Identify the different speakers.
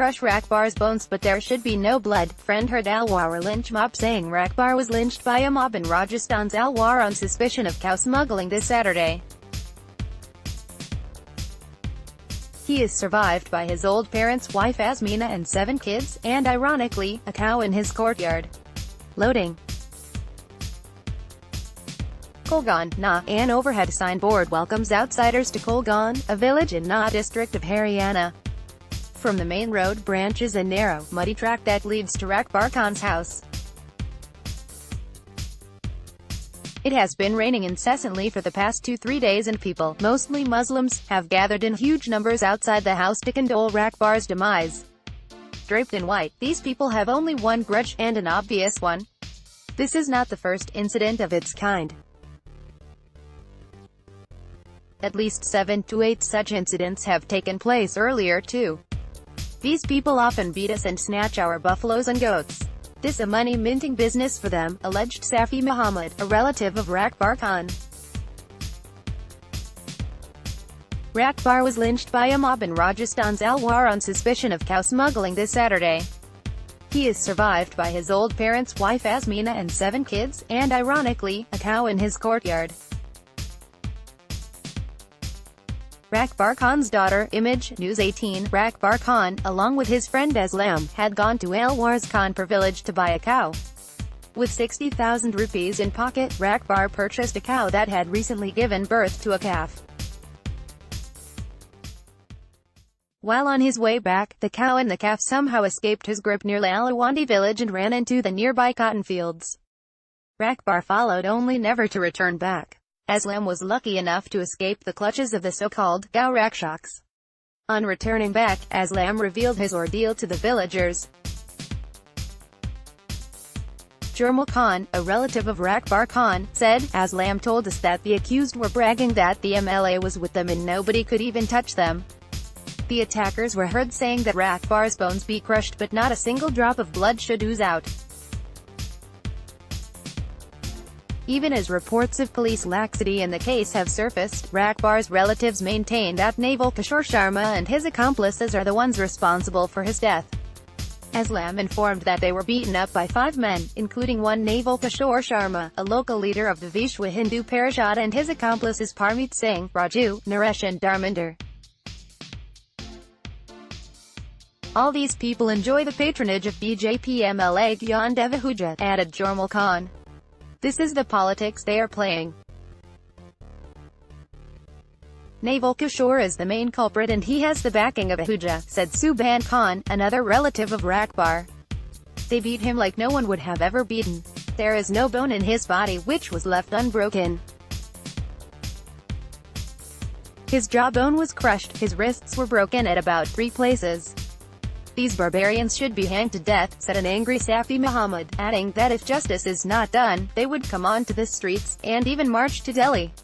Speaker 1: crush Rakbar's bones but there should be no blood, friend heard Alwar Lynch mob saying Rakbar was lynched by a mob in Rajasthan's Alwar on suspicion of cow smuggling this Saturday. He is survived by his old parents' wife Asmina and 7 kids, and ironically, a cow in his courtyard. Loading. Kulgan, Na, an overhead signboard welcomes outsiders to Kulgan, a village in Na district of Haryana. From the main road branches a narrow, muddy track that leads to Rakbar Khan's house. It has been raining incessantly for the past 2-3 days and people, mostly Muslims, have gathered in huge numbers outside the house to condole Rakbar's demise. Draped in white, these people have only one grudge, and an obvious one. This is not the first incident of its kind. At least 7 to 8 such incidents have taken place earlier too. These people often beat us and snatch our buffaloes and goats. This a money-minting business for them, alleged Safi Muhammad, a relative of Rakbar Khan. Rakbar was lynched by a mob in Rajasthan's Alwar on suspicion of cow smuggling this Saturday. He is survived by his old parents' wife Asmina and 7 kids, and ironically, a cow in his courtyard. Rakbar Khan's daughter, Image, News 18, Rakbar Khan, along with his friend Aslam, had gone to Alwar's Khanpur village to buy a cow. With 60,000 rupees in pocket, Rakbar purchased a cow that had recently given birth to a calf. While on his way back, the cow and the calf somehow escaped his grip near Lalawandi village and ran into the nearby cotton fields. Rakbar followed only never to return back. Aslam was lucky enough to escape the clutches of the so-called Gau Rakshaks. On returning back, Aslam revealed his ordeal to the villagers. Jurmal Khan, a relative of Rakbar Khan, said, Aslam told us that the accused were bragging that the MLA was with them and nobody could even touch them. The attackers were heard saying that Rakbar's bones be crushed but not a single drop of blood should ooze out. Even as reports of police laxity in the case have surfaced, Rakbar's relatives maintain that Naval Kishore Sharma and his accomplices are the ones responsible for his death. Aslam informed that they were beaten up by 5 men, including one Naval Kishore Sharma, a local leader of the Vishwa Hindu Parishad, and his accomplices Parmeet Singh, Raju, Naresh and Dharminder. All these people enjoy the patronage of BJP MLA Gyan Devahuja, added Jurmal Khan. This is the politics they are playing. Naval Kishore is the main culprit and he has the backing of Ahuja, said Subhan Khan, another relative of Rakbar. They beat him like no one would have ever beaten. There is no bone in his body which was left unbroken. His jawbone was crushed, his wrists were broken at about 3 places. These barbarians should be hanged to death, said an angry Safi Muhammad, adding that if justice is not done, they would come on to the streets, and even march to Delhi.